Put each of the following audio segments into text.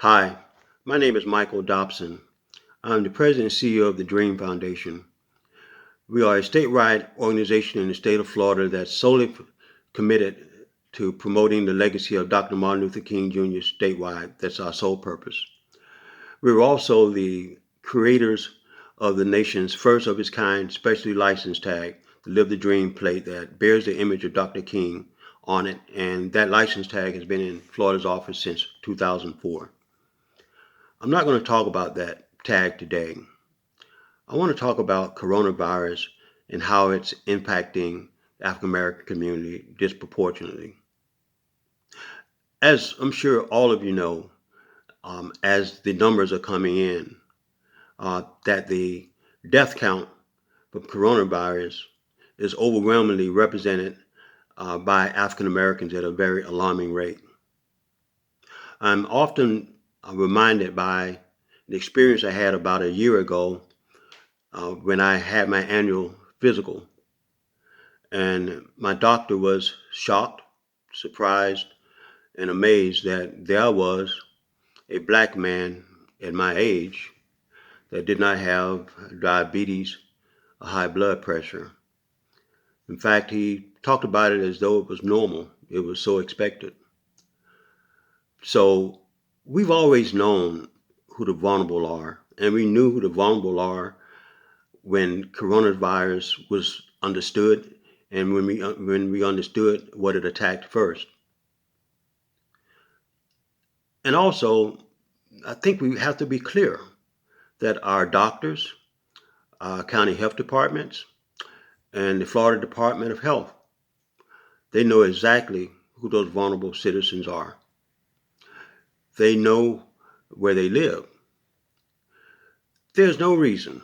Hi, my name is Michael Dobson. I'm the president and CEO of the Dream Foundation. We are a statewide organization in the state of Florida that's solely committed to promoting the legacy of Dr. Martin Luther King Jr. statewide. That's our sole purpose. We're also the creators of the nation's first of its kind specially licensed tag, the Live the Dream plate that bears the image of Dr. King on it, and that license tag has been in Florida's office since 2004. I'm not going to talk about that tag today. I want to talk about coronavirus and how it's impacting the African American community disproportionately. As I'm sure all of you know, as the numbers are coming in, that the death count from coronavirus is overwhelmingly represented by African Americans at a very alarming rate. I'm often reminded by the experience I had about a year ago when I had my annual physical. And my doctor was shocked, surprised, and amazed that there was a black man at my age that did not have diabetes or high blood pressure. In fact, he talked about it as though it was normal. It was so expected. So we've always known who the vulnerable are, and we knew who the vulnerable are when coronavirus was understood and when we understood what it attacked first. And also, I think we have to be clear that our doctors, our county health departments, and the Florida Department of Health, they know exactly who those vulnerable citizens are. They know where they live. There's no reason,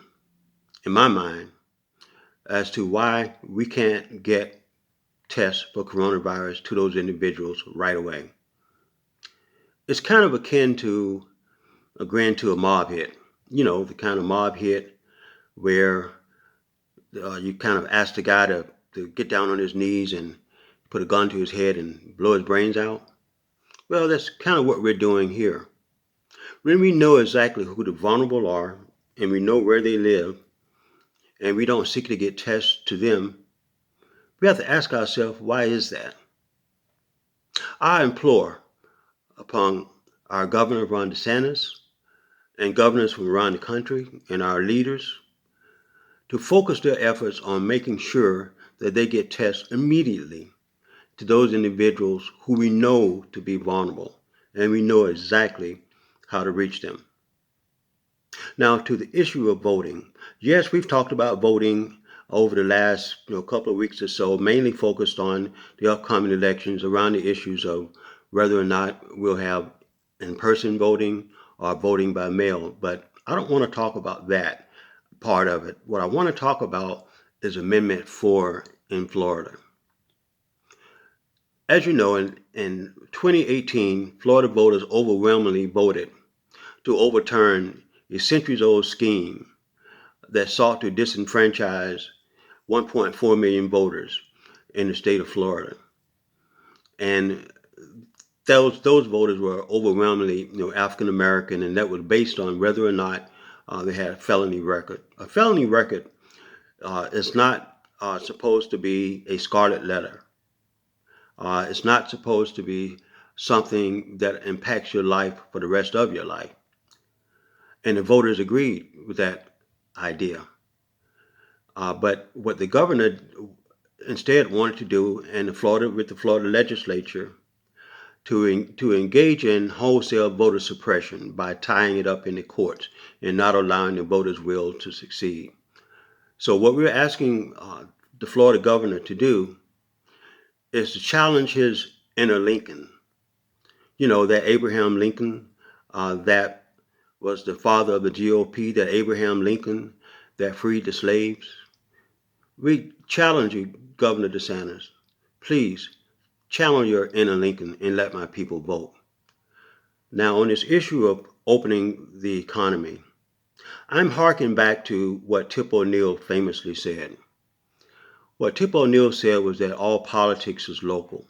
in my mind, as to why we can't get tests for coronavirus to those individuals right away. It's kind of akin to agreeing to a mob hit. You know, the kind of mob hit where you kind of ask the guy to get down on his knees and put a gun to his head and blow his brains out. Well, that's kind of what we're doing here. When we know exactly who the vulnerable are and we know where they live and we don't seek to get tests to them, we have to ask ourselves, why is that? I implore upon our Governor Ron DeSantis and governors from around the country and our leaders to focus their efforts on making sure that they get tests immediately to those individuals who we know to be vulnerable, and we know exactly how to reach them. Now, to the issue of voting. Yes, we've talked about voting over the last couple of weeks or so, mainly focused on the upcoming elections around the issues of whether or not we'll have in-person voting or voting by mail. But I don't want to talk about that part of it. What I want to talk about is Amendment 4 in Florida. As you know, in 2018, Florida voters overwhelmingly voted to overturn a centuries-old scheme that sought to disenfranchise 1.4 million voters in the state of Florida. And those voters were overwhelmingly African American, and that was based on whether or not they had a felony record. A felony record is not supposed to be a scarlet letter. It's not supposed to be something that impacts your life for the rest of your life. And the voters agreed with that idea. But what the governor instead wanted to do, and with the Florida legislature, to engage in wholesale voter suppression by tying it up in the courts and not allowing the voters' will to succeed. So what we're asking the Florida governor to do is to challenge his inner Lincoln. You know, that Abraham Lincoln that was the father of the GOP, that Abraham Lincoln that freed the slaves. We challenge you, Governor DeSantis. Please challenge your inner Lincoln and let my people vote. Now, on this issue of opening the economy, I'm harking back to what Tip O'Neill famously said. What Tip O'Neill said was that all politics is local.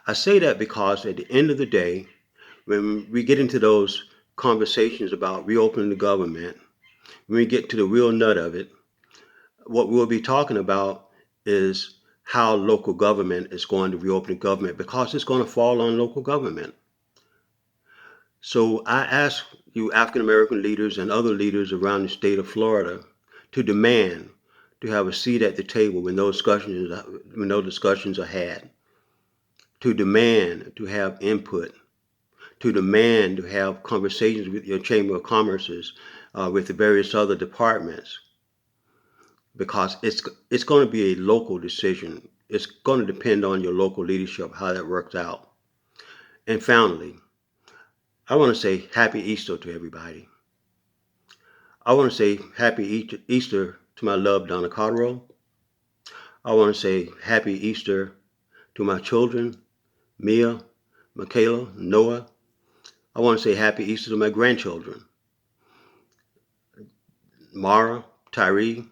I say that because at the end of the day, when we get into those conversations about reopening the government, when we get to the real nut of it, what we'll be talking about is how local government is going to reopen the government, because it's going to fall on local government. So I ask you, African American leaders and other leaders around the state of Florida, to demand to have a seat at the table when those discussions are had, to demand to have input, to demand to have conversations with your Chamber of Commerce's, with the various other departments, because it's going to be a local decision. It's going to depend on your local leadership how that works out. And finally, I want to say Happy Easter to everybody. I want to say Happy Easter to my love, Donna Cotterill. I want to say Happy Easter to my children, Mia, Michaela, Noah. I want to say Happy Easter to my grandchildren, Mara, Tyree,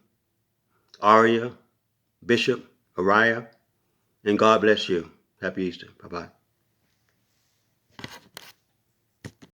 Aria, Bishop, Araya, and God bless you. Happy Easter. Bye-bye.